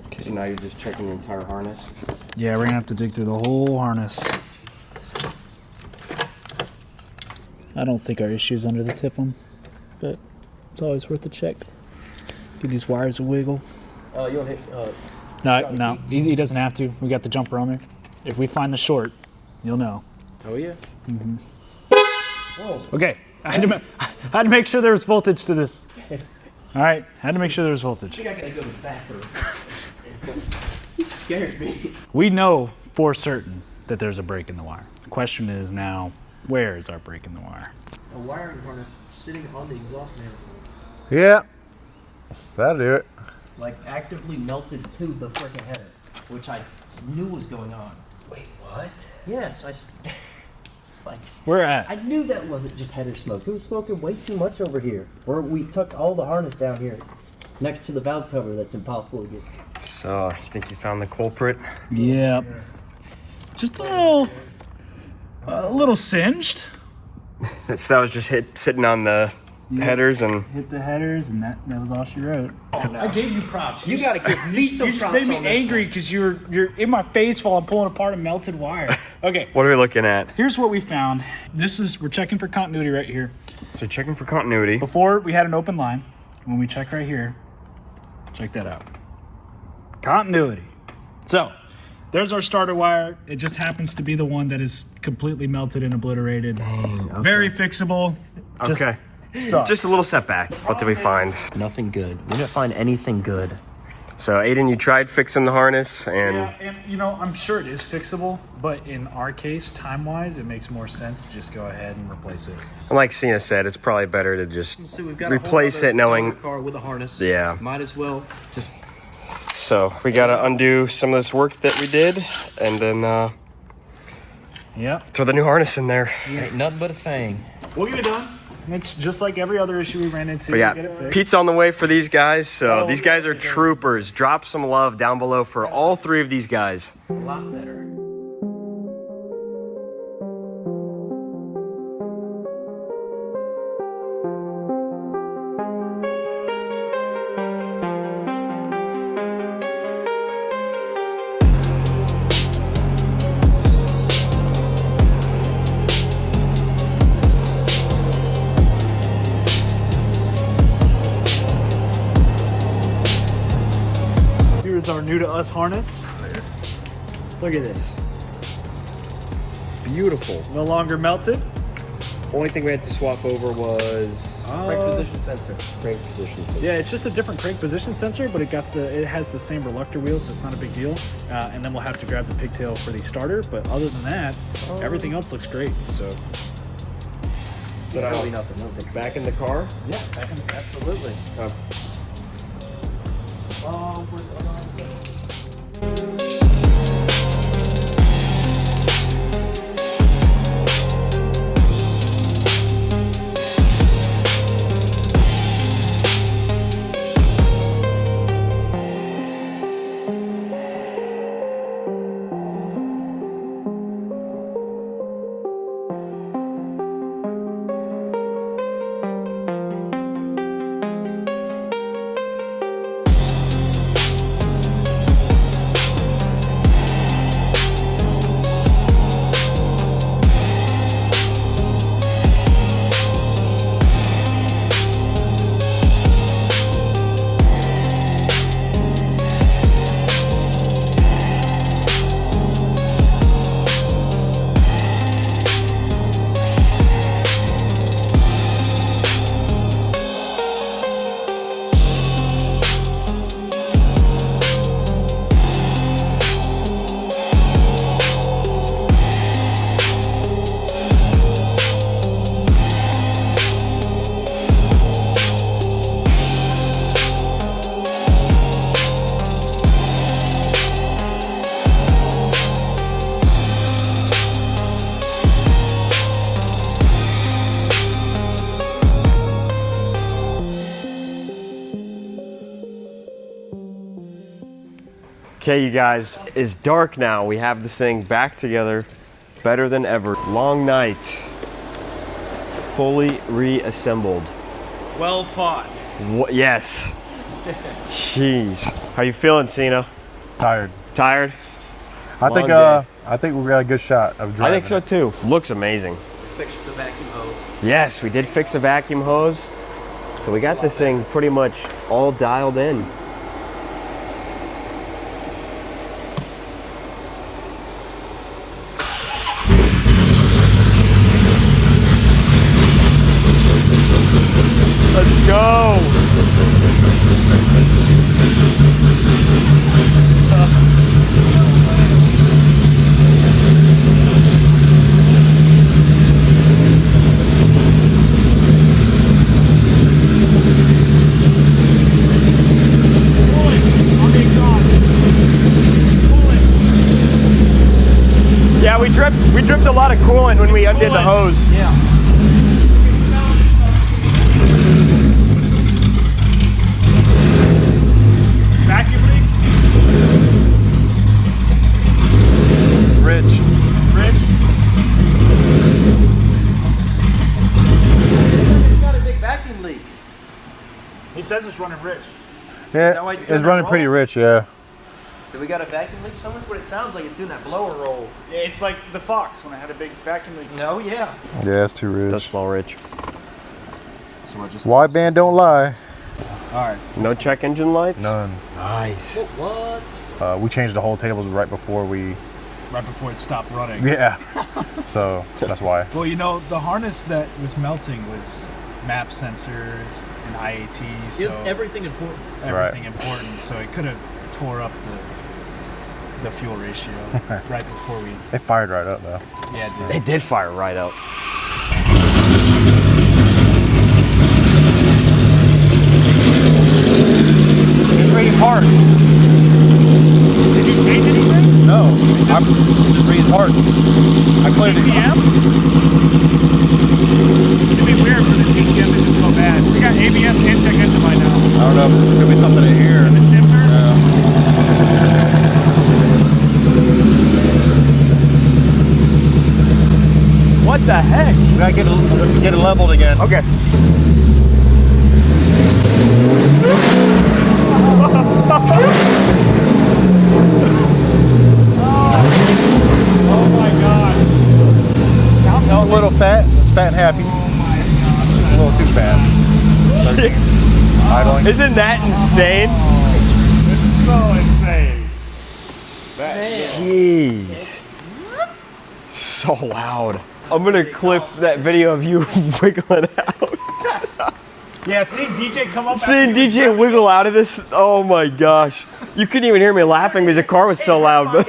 [SPEAKER 1] Okay, so now you're just checking your entire harness.
[SPEAKER 3] Yeah, we're gonna have to dig through the whole harness. I don't think our issue's under the tip-em, but it's always worth a check. Give these wires a wiggle.
[SPEAKER 6] You want to hit,
[SPEAKER 3] No, he doesn't have to. We got the jumper on there. If we find the short, you'll know.
[SPEAKER 6] oh yeah?
[SPEAKER 3] Okay, I had to make sure there was voltage to this. All right, had to make sure there was voltage.
[SPEAKER 6] I think I gotta go to the bathroom. You scared me.
[SPEAKER 3] We know for certain that there's a break in the wire. The question is now, where is our break in the wire?
[SPEAKER 6] A wiring harness sitting on the exhaust manifold.
[SPEAKER 5] Yeah. That'll do it.
[SPEAKER 6] Like actively melted to the freaking header, which I knew was going on. Wait, what? Yes, it's like,
[SPEAKER 3] Where at?
[SPEAKER 6] I knew that wasn't just header smoke. It was smoking way too much over here. Where we took all the harness down here next to the valve cover that's impossible to get to.
[SPEAKER 1] So I think you found the culprit.
[SPEAKER 3] Yeah. Just a little singed.
[SPEAKER 1] So that was just sitting on the headers and
[SPEAKER 3] Hit the headers, and that was all she wrote. I gave you props.
[SPEAKER 6] You gotta give me some
[SPEAKER 3] You
[SPEAKER 6] props
[SPEAKER 3] made me
[SPEAKER 6] on this
[SPEAKER 3] angry because you're in my face while I'm pulling apart a melted wire. Okay,
[SPEAKER 1] what are we looking at?
[SPEAKER 3] here's what we found. We're checking for continuity right here.
[SPEAKER 1] So checking for continuity.
[SPEAKER 3] Before we had an open line. When we check right here, check that out. Continuity. So there's our starter wire. It just happens to be the one that is completely melted and obliterated.
[SPEAKER 1] Dang, okay.
[SPEAKER 3] Very fixable. Just
[SPEAKER 1] Okay.
[SPEAKER 3] sucks.
[SPEAKER 1] Just a little setback. What did we find?
[SPEAKER 6] Nothing good. We didn't find anything good.
[SPEAKER 1] So Aiden, you tried fixing the harness and
[SPEAKER 3] Yeah, and I'm sure it is fixable, but in our case, time-wise, it makes more sense to just go ahead and replace it.
[SPEAKER 1] like Sina said, it's probably better to just
[SPEAKER 6] So we've got
[SPEAKER 1] replace
[SPEAKER 6] a
[SPEAKER 1] it knowing.
[SPEAKER 6] car with a harness.
[SPEAKER 1] Yeah.
[SPEAKER 6] Might as well just.
[SPEAKER 1] So we gotta undo some of this work that we did and then
[SPEAKER 3] Yep.
[SPEAKER 1] throw the new harness in there.
[SPEAKER 6] Ain't nothing but a thing.
[SPEAKER 3] We'll get it done. It's just like every other issue we ran into.
[SPEAKER 1] But yeah,
[SPEAKER 3] Get it fixed.
[SPEAKER 1] Pete's on the way for these guys. So these guys are troopers. Drop some love down below for all 3 of these guys.
[SPEAKER 6] A lot better.
[SPEAKER 3] Here's our new to us harness.
[SPEAKER 1] Look at this. Beautiful.
[SPEAKER 3] No longer melted.
[SPEAKER 1] Only thing we had to swap over was
[SPEAKER 6] Crank position sensor.
[SPEAKER 1] crank position sensor.
[SPEAKER 3] Yeah, it's just a different crank position sensor, but it has the same reluctor wheel, so it's not a big deal. And then we'll have to grab the pigtail for the starter. But other than that, everything else looks great. So
[SPEAKER 6] Literally nothing. Nothing.
[SPEAKER 1] Back in the car.
[SPEAKER 3] yeah, absolutely. Where's the other one?
[SPEAKER 1] Okay, you guys, it's dark now. We have this thing back together, better than ever. Long night, fully reassembled.
[SPEAKER 3] Well fought.
[SPEAKER 1] Yes. Jeez. How you feeling, Sina?
[SPEAKER 5] Tired.
[SPEAKER 1] Tired?
[SPEAKER 5] I
[SPEAKER 1] Long
[SPEAKER 5] think
[SPEAKER 1] day.
[SPEAKER 5] I think we got a good shot of
[SPEAKER 1] I
[SPEAKER 5] driving.
[SPEAKER 1] think so too. Looks amazing.
[SPEAKER 6] Fixed the vacuum hose.
[SPEAKER 1] Yes, we did fix a vacuum hose. So we got this thing pretty much all dialed in. Let's go. Yeah, we dripped a lot of coolant when we undid the hose.
[SPEAKER 3] Yeah. Vacuum leak?
[SPEAKER 5] Rich.
[SPEAKER 3] Rich?
[SPEAKER 6] It's got a big vacuum leak.
[SPEAKER 3] He says it's running rich.
[SPEAKER 5] Yeah,
[SPEAKER 6] that why it's
[SPEAKER 5] it's
[SPEAKER 6] doing that
[SPEAKER 5] running
[SPEAKER 6] roll?
[SPEAKER 5] pretty rich, yeah.
[SPEAKER 6] Do we got a vacuum leak? That's what it sounds like. It's doing that blower roll.
[SPEAKER 3] Yeah, it's like the Fox when I had a big vacuum leak.
[SPEAKER 6] No, yeah.
[SPEAKER 5] Yeah, it's too rich.
[SPEAKER 1] Does smell rich.
[SPEAKER 6] So we're just
[SPEAKER 5] Wideband don't lie.
[SPEAKER 6] Alright.
[SPEAKER 1] No check engine lights?
[SPEAKER 5] None.
[SPEAKER 1] Nice.
[SPEAKER 6] What?
[SPEAKER 5] We changed the whole tables right before we.
[SPEAKER 3] Right before it stopped running.
[SPEAKER 5] Yeah. So that's why.
[SPEAKER 3] Well, you know, the harness that was melting was map sensors and IAT, so
[SPEAKER 6] It was everything important.
[SPEAKER 3] everything important. So it could have tore up the fuel ratio right before we.
[SPEAKER 5] They fired right up though.
[SPEAKER 3] Yeah, it
[SPEAKER 1] They
[SPEAKER 3] did.
[SPEAKER 1] did fire right up.
[SPEAKER 5] It's reading hard.
[SPEAKER 3] Did you change anything?
[SPEAKER 5] No. I'm just reading hard. I cleared it.
[SPEAKER 3] TCM? It'd be weird for the ABS intake engine by now?
[SPEAKER 5] I don't know. It could be something in here.
[SPEAKER 3] The shifter?
[SPEAKER 1] What the heck?
[SPEAKER 5] We gotta get it leveled again.
[SPEAKER 1] Okay.
[SPEAKER 3] Oh my god. Sounds
[SPEAKER 5] A little fat. It's fat and happy. A little too fat. Idling.
[SPEAKER 1] Isn't that insane?
[SPEAKER 3] It's so insane.
[SPEAKER 1] Jeez. So loud. I'm gonna clip that video of you wiggling out.
[SPEAKER 3] Yeah, seeing DJ come up.
[SPEAKER 1] Seeing DJ wiggle out of this, oh my gosh. You couldn't even hear me laughing because the car was so loud. But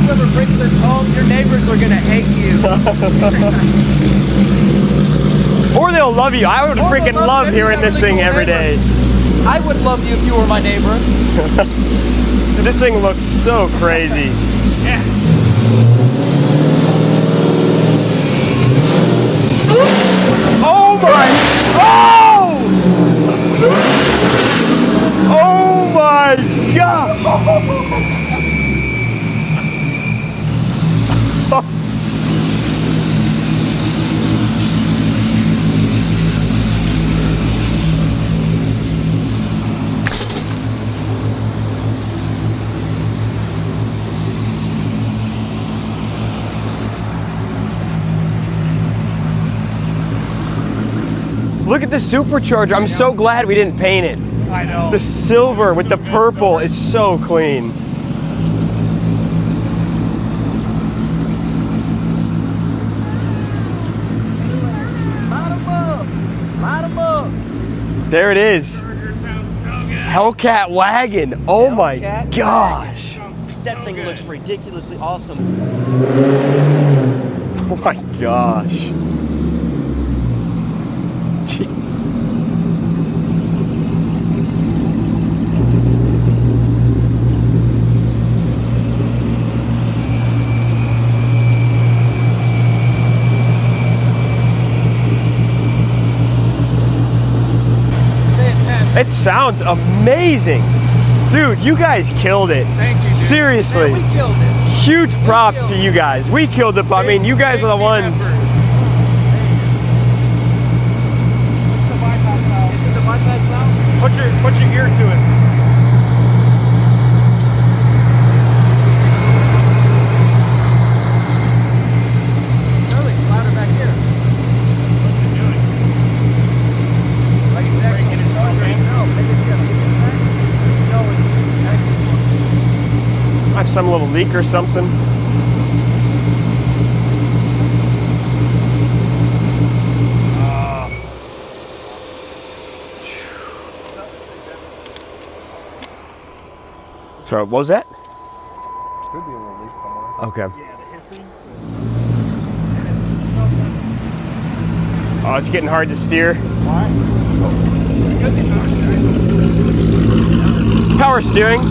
[SPEAKER 6] Whoever brings this home, your neighbors are gonna hate you.
[SPEAKER 1] or they'll love you. I would freaking love hearing this thing every day.
[SPEAKER 6] I would love you if you were my neighbor.
[SPEAKER 1] This thing looks so crazy. Oh my! Oh! Oh my God! Look at the supercharger. I'm so glad we didn't paint it.
[SPEAKER 3] I know.
[SPEAKER 1] The silver with the purple is so clean.
[SPEAKER 6] Light 'em up. Light 'em up.
[SPEAKER 1] There it is. Hellcat wagon. Oh my
[SPEAKER 6] Hellcat
[SPEAKER 1] gosh.
[SPEAKER 6] That thing looks ridiculously awesome.
[SPEAKER 1] Oh my gosh. Gee. It sounds amazing. Dude, you guys killed it.
[SPEAKER 3] Thank you, dude.
[SPEAKER 1] Seriously.
[SPEAKER 6] We killed it.
[SPEAKER 1] Huge props to you guys. We killed it, but I mean, you guys are the ones.
[SPEAKER 3] Is it the bypass valve? Put your ear to it.
[SPEAKER 6] Charlie's louder back here.
[SPEAKER 3] What's it doing?
[SPEAKER 6] Like exactly.
[SPEAKER 3] Breaking it so fast.
[SPEAKER 6] No, maybe it's got to get it back. No, it's
[SPEAKER 1] I have some little leak or something. So what was that?
[SPEAKER 5] Could be a little leak somewhere.
[SPEAKER 1] Okay.
[SPEAKER 3] Yeah, the hissing.
[SPEAKER 1] Oh, it's getting hard to steer.
[SPEAKER 3] Why?
[SPEAKER 1] Power steering.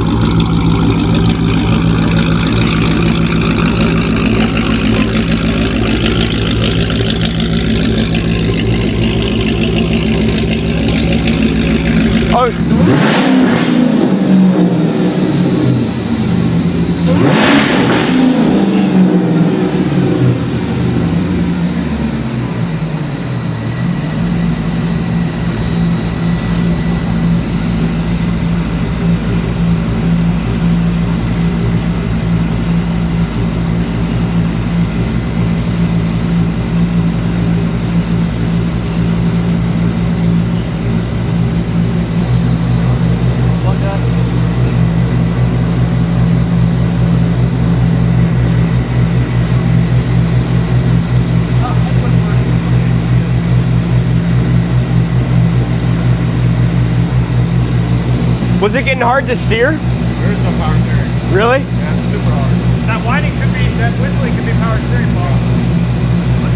[SPEAKER 1] Was it getting hard to steer?
[SPEAKER 5] There's no power steering.
[SPEAKER 1] Really?
[SPEAKER 5] Yeah, it's super hard.
[SPEAKER 3] That whining could be, that whistling could be power steering, Paul.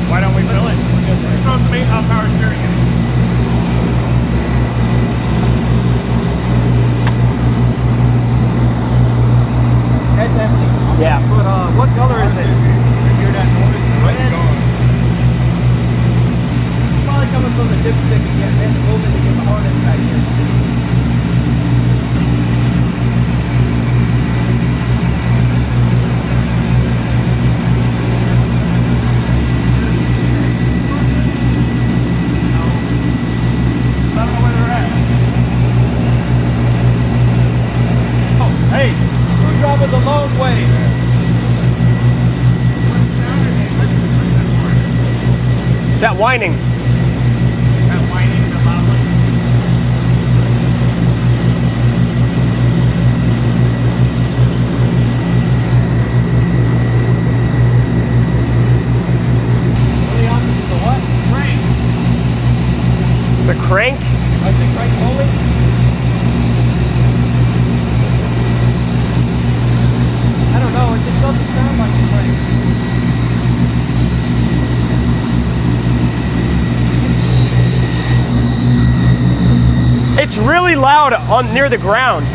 [SPEAKER 3] Why don't we fill it? It's supposed to be how power steering is.
[SPEAKER 4] for the long way.
[SPEAKER 1] That whining.
[SPEAKER 3] That whining, the loud one.
[SPEAKER 4] Really on is the what? Crank.
[SPEAKER 1] The crank?
[SPEAKER 4] Like the crank pulley? I don't know, it just doesn't sound like a crank.
[SPEAKER 1] It's really loud on near the ground.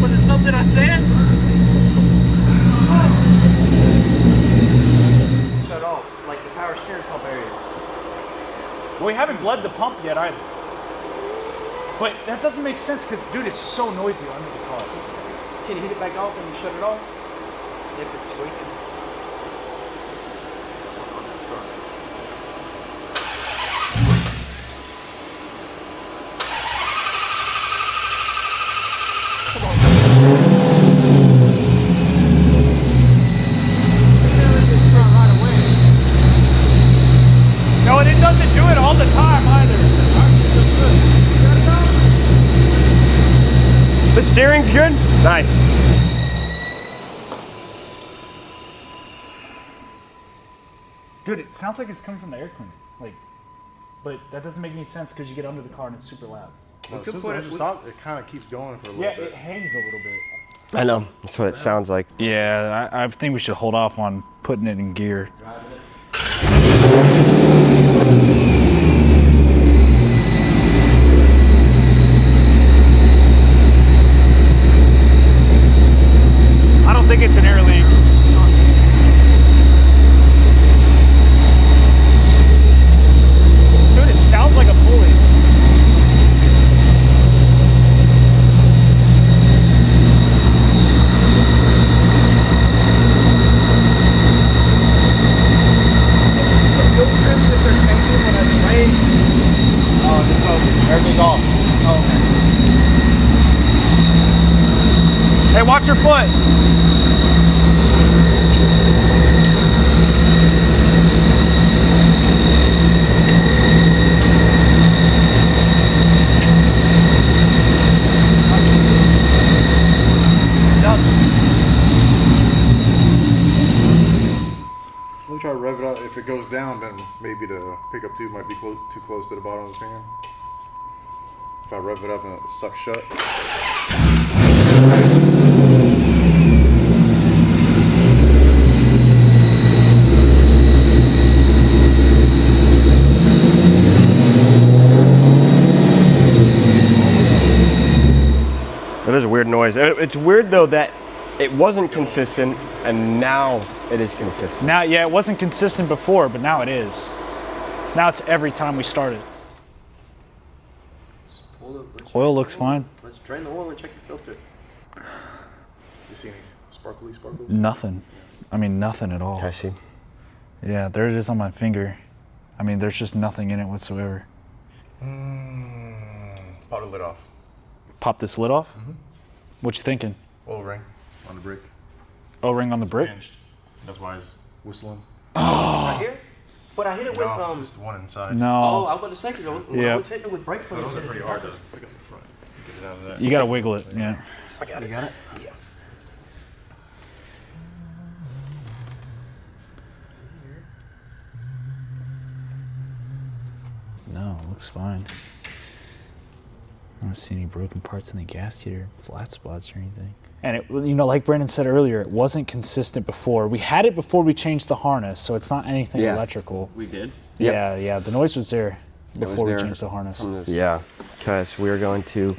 [SPEAKER 4] Was it something I said? Shut off, like the power steering pump area.
[SPEAKER 3] Well, we haven't bled the pump yet either. But that doesn't make sense because, dude, it's so noisy under the car.
[SPEAKER 4] Can you hit it back off and shut it off? If it's working.
[SPEAKER 3] No, and it doesn't do it all the time either.
[SPEAKER 1] The steering's good? Nice.
[SPEAKER 3] Dude, it sounds like it's coming from the air cleaner. Like, but that doesn't make any sense because you get under the car and it's super loud.
[SPEAKER 5] It kind of keeps going for a little
[SPEAKER 3] Yeah,
[SPEAKER 5] bit.
[SPEAKER 3] it hangs a little bit.
[SPEAKER 1] I know. That's what it sounds like.
[SPEAKER 3] Yeah, I think we should hold off on putting it in gear. I don't think it's an air leak. Dude, it sounds like a pulley.
[SPEAKER 5] Everything's off.
[SPEAKER 3] Hey, watch your foot.
[SPEAKER 5] Let me try to rev it out. If it goes down, then maybe the pickup tube might be too close to the bottom of the fan. If I rev it up and it sucks shut.
[SPEAKER 1] It is a weird noise. It's weird though that it wasn't consistent and now it is consistent.
[SPEAKER 3] Now, yeah, it wasn't consistent before, but now it is. Now it's every time we start it. Oil looks fine.
[SPEAKER 6] Let's drain the oil and check your filter.
[SPEAKER 5] You see any sparkles?
[SPEAKER 3] Nothing. I mean, nothing at all.
[SPEAKER 1] Can I see?
[SPEAKER 3] Yeah, there it is on my finger. I mean, there's just nothing in it whatsoever.
[SPEAKER 5] Pop the lid off.
[SPEAKER 3] Pop this lid off? What you thinking?
[SPEAKER 5] Oil ring on the brick.
[SPEAKER 3] O-ring on the brick?
[SPEAKER 5] Hinged. That's why it's whistling.
[SPEAKER 6] Right here? But I hit it with
[SPEAKER 5] just the one inside.
[SPEAKER 6] Oh,
[SPEAKER 3] No.
[SPEAKER 6] I was about to say because when I was hitting it with brake
[SPEAKER 5] Those
[SPEAKER 6] fluid.
[SPEAKER 5] are pretty hard to pick up the front. Get it out of that.
[SPEAKER 3] You gotta wiggle it, yeah.
[SPEAKER 6] I got it. You got it? Yeah.
[SPEAKER 3] No, it looks fine. I don't see any broken parts in the gasket or flat spots or anything. And it, you know, like Brandon said earlier, it wasn't consistent before. We had it before we changed the harness, so it's not anything electrical.
[SPEAKER 2] We did.
[SPEAKER 3] Yeah, yeah, the noise was there before we
[SPEAKER 1] there
[SPEAKER 3] changed the harness.
[SPEAKER 1] Yeah. Okay, so we are going to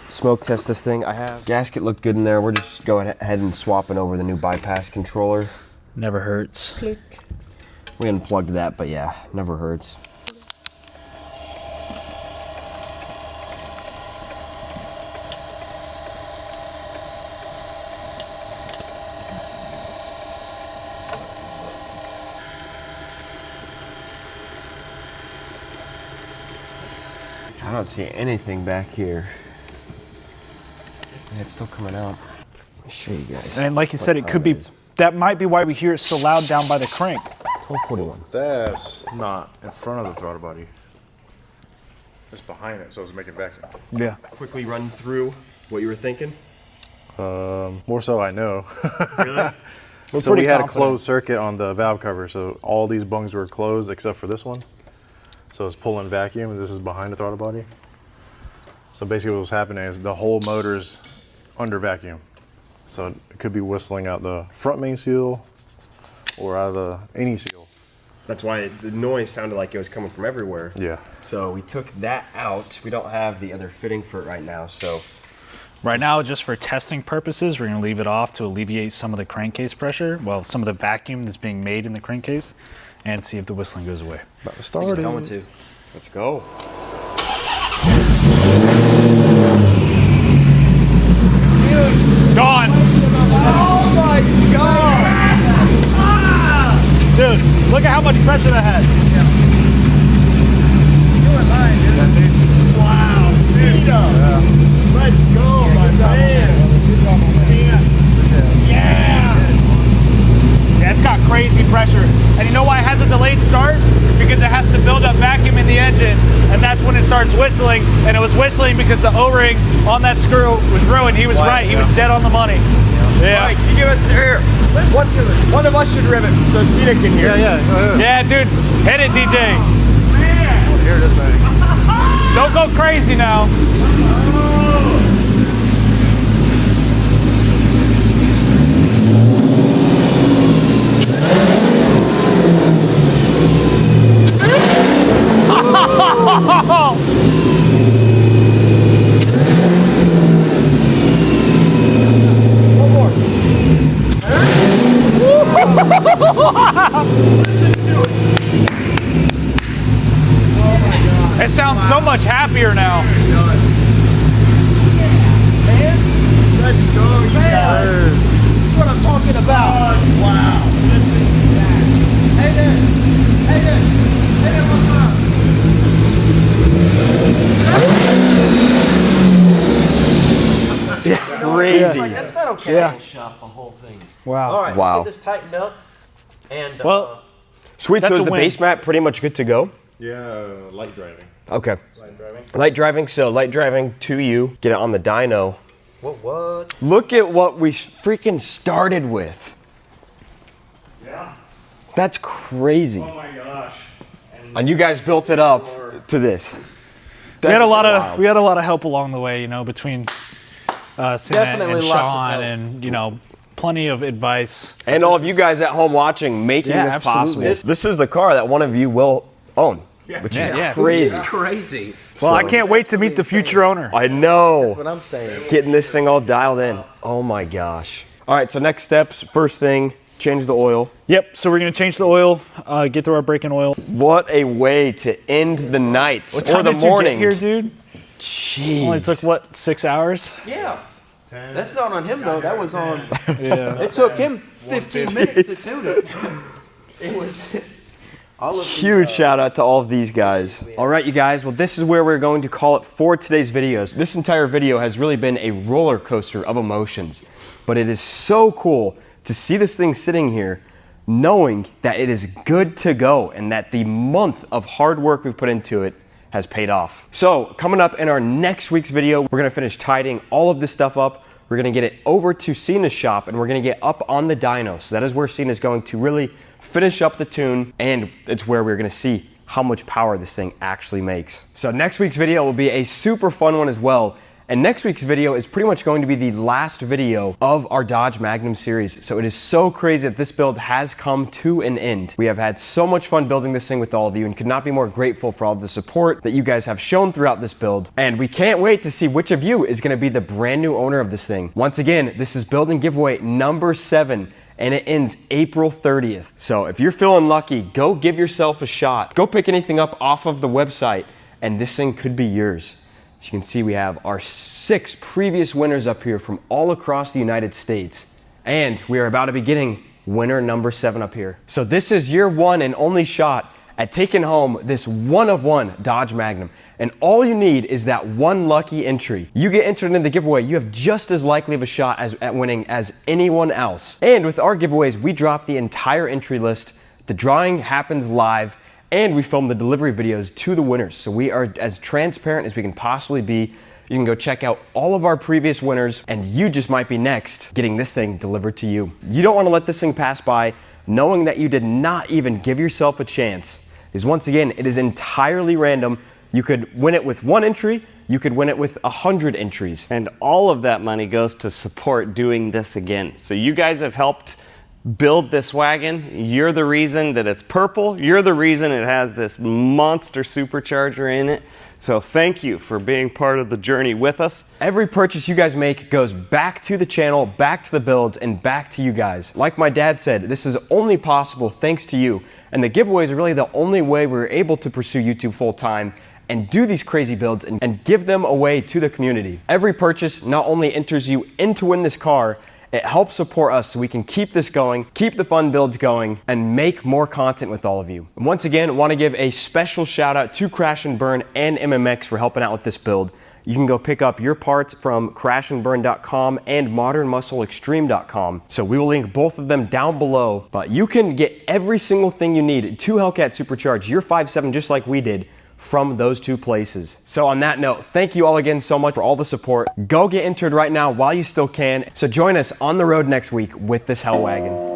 [SPEAKER 1] smoke test this thing. I have gasket looked good in there. We're just going ahead and swapping over the new bypass controller.
[SPEAKER 3] Never hurts.
[SPEAKER 1] Click. We unplugged that, but yeah, never hurts. I don't see anything back here. Yeah, it's still coming out. Let me show you guys.
[SPEAKER 3] And like you said, it could be, that might be why we hear it so loud down by the crank.
[SPEAKER 1] 1241.
[SPEAKER 5] That's not in front of the throttle body. It's behind it, so it's making vacuum.
[SPEAKER 3] Yeah.
[SPEAKER 1] Quickly run through what you were thinking.
[SPEAKER 5] More so I know.
[SPEAKER 1] Really?
[SPEAKER 5] So we had a closed circuit on the valve cover, so all these bungs were closed except for this one. So it's pulling vacuum, and this is behind the throttle body. So basically what's happening is the whole motor's under vacuum. So it could be whistling out the front main seal or out of any seal.
[SPEAKER 1] That's why the noise sounded like it was coming from everywhere.
[SPEAKER 5] Yeah.
[SPEAKER 1] So we took that out. We don't have the other fitting for it right now, so.
[SPEAKER 3] Right now, just for testing purposes, we're gonna leave it off to alleviate some of the crankcase pressure, well, some of the vacuum that's being made in the crankcase, and see if the whistling goes away.
[SPEAKER 5] About to start
[SPEAKER 1] It's
[SPEAKER 5] it.
[SPEAKER 1] going to. Let's go.
[SPEAKER 3] Gone!
[SPEAKER 4] Oh my god!
[SPEAKER 3] Dude, look at how much pressure that has.
[SPEAKER 4] You were lying, dude. Wow, Sina! Let's go, my man! Sina! Yeah!
[SPEAKER 3] Yeah, it's got crazy pressure. And you know why it has a delayed start? Because it has to build up vacuum in the engine, and that's when it starts whistling. And it was whistling because the O-ring on that screw was ruined. He was right. He was dead on the money. Yeah.
[SPEAKER 1] Mike, you give us an air. One of us should riv it so Sina can hear.
[SPEAKER 3] Yeah, dude. Hit it, DJ.
[SPEAKER 5] Hear this thing.
[SPEAKER 3] Don't go crazy now. It sounds so much happier now.
[SPEAKER 4] Let's go, you guys! That's what I'm talking about! Wow! Hey there! Hey there! Hey there, what's up?
[SPEAKER 1] Crazy.
[SPEAKER 6] Like, that's not okay.
[SPEAKER 3] Yeah.
[SPEAKER 6] Shop the whole thing.
[SPEAKER 3] Wow.
[SPEAKER 6] All right,
[SPEAKER 1] Wow.
[SPEAKER 6] let's get this tightened up. And
[SPEAKER 3] Well,
[SPEAKER 1] Sweet,
[SPEAKER 3] That's
[SPEAKER 1] so
[SPEAKER 3] a
[SPEAKER 1] is the
[SPEAKER 3] win.
[SPEAKER 1] base mat pretty much good to go?
[SPEAKER 5] Yeah, light driving.
[SPEAKER 1] Okay. Light driving, so light driving to you. Get it on the dyno.
[SPEAKER 6] what?
[SPEAKER 1] Look at what we freaking started with.
[SPEAKER 2] Yeah.
[SPEAKER 1] That's crazy.
[SPEAKER 2] Oh my gosh.
[SPEAKER 1] And you guys built it up to this.
[SPEAKER 3] we had a lot
[SPEAKER 1] wild.
[SPEAKER 3] of help along the way, you know, between Sina
[SPEAKER 6] Definitely
[SPEAKER 3] and
[SPEAKER 6] lots of
[SPEAKER 3] Sean,
[SPEAKER 6] help.
[SPEAKER 3] and you know, plenty of advice.
[SPEAKER 1] And all of you guys at home watching, making
[SPEAKER 3] Yeah,
[SPEAKER 1] this
[SPEAKER 3] absolutely.
[SPEAKER 1] possible. This is the car that one of you will own, which is
[SPEAKER 3] Yeah.
[SPEAKER 1] crazy.
[SPEAKER 6] Which is crazy.
[SPEAKER 3] Well, I can't wait to meet the future owner.
[SPEAKER 1] I know.
[SPEAKER 6] That's what I'm saying.
[SPEAKER 1] Getting this thing all dialed in. Oh my gosh. All right, so next steps. First thing, change the oil.
[SPEAKER 3] Yep. So we're gonna change the oil, get through our brake-in oil.
[SPEAKER 1] What a way to end the night
[SPEAKER 3] What
[SPEAKER 1] or
[SPEAKER 3] time
[SPEAKER 1] the
[SPEAKER 3] did
[SPEAKER 1] morning.
[SPEAKER 3] you get here, dude?
[SPEAKER 1] Jeez.
[SPEAKER 3] Only took what, 6 hours?
[SPEAKER 6] Yeah. That's not on him though. That was on.
[SPEAKER 3] Yeah.
[SPEAKER 6] It took him 15 minutes to tune it. It was. All of
[SPEAKER 1] Huge shout out to all of these guys. All right, you guys, well, this is where we're going to call it for today's videos. This entire video has really been a roller coaster of emotions, but it is so cool to see this thing sitting here knowing that it is good to go and that the month of hard work we've put into it has paid off. So coming up in our next week's video, we're gonna finish tidying all of this stuff up. We're gonna get it over to Sina's shop and we're gonna get up on the dyno. So that is where Sina's going to really finish up the tune, and it's where we're gonna see how much power this thing actually makes. So next week's video will be a super fun one as well, And next week's video is pretty much going to be the last video of our Dodge Magnum series. So it is so crazy that this build has come to an end. We have had so much fun building this thing with all of you and could not be more grateful for all the support that you guys have shown throughout this build. And we can't wait to see which of you is going to be the brand new owner of this thing. Once again, this is build and giveaway number 7. And it ends April 30th. So if you're feeling lucky, go give yourself a shot. Go pick anything up off of the website, and this thing could be yours. As you can see, we have our 6 previous winners up here from all across the United States. And we are about to be getting winner number 7 up here. So this is your one and only shot at taking home this one-of-one Dodge Magnum. And all you need is that one lucky entry. You get entered in the giveaway, you have just as likely of a shot at winning as anyone else. And with our giveaways, we drop the entire entry list. The drawing happens live, and we film the delivery videos to the winners. So we are as transparent as we can possibly be. You can go check out all of our previous winners, and you just might be next getting this thing delivered to you. You don't want to let this thing pass by knowing that you did not even give yourself a chance. Because once again, it is entirely random. You could win it with 1 entry, you could win it with 100 entries.
[SPEAKER 7] And all of that money goes to support doing this again. So you guys have helped build this wagon. You're the reason that it's purple. You're the reason it has this monster supercharger in it. So thank you for being part of the journey with us.
[SPEAKER 1] Every purchase you guys make goes back to the channel, back to the builds, and back to you guys. Like my dad said, this is only possible thanks to you. And the giveaways are really the only way we're able to pursue YouTube full time and do these crazy builds and give them away to the community. Every purchase not only enters you in to win this car, it helps support us so we can keep this going, keep the fun builds going, and make more content with all of you. And once again, I want to give a special shout out to Crash and Burn and MMX for helping out with this build. You can go pick up your parts from crashandburn.com and modernmuscleextreme.com. So we will link both of them down below, but you can get every single thing you need to Hellcat supercharge your 5.7 just like we did from those 2 places. So on that note, thank you all again so much for all the support. Go get entered right now while you still can. So join us on the road next week with this Hellwagon.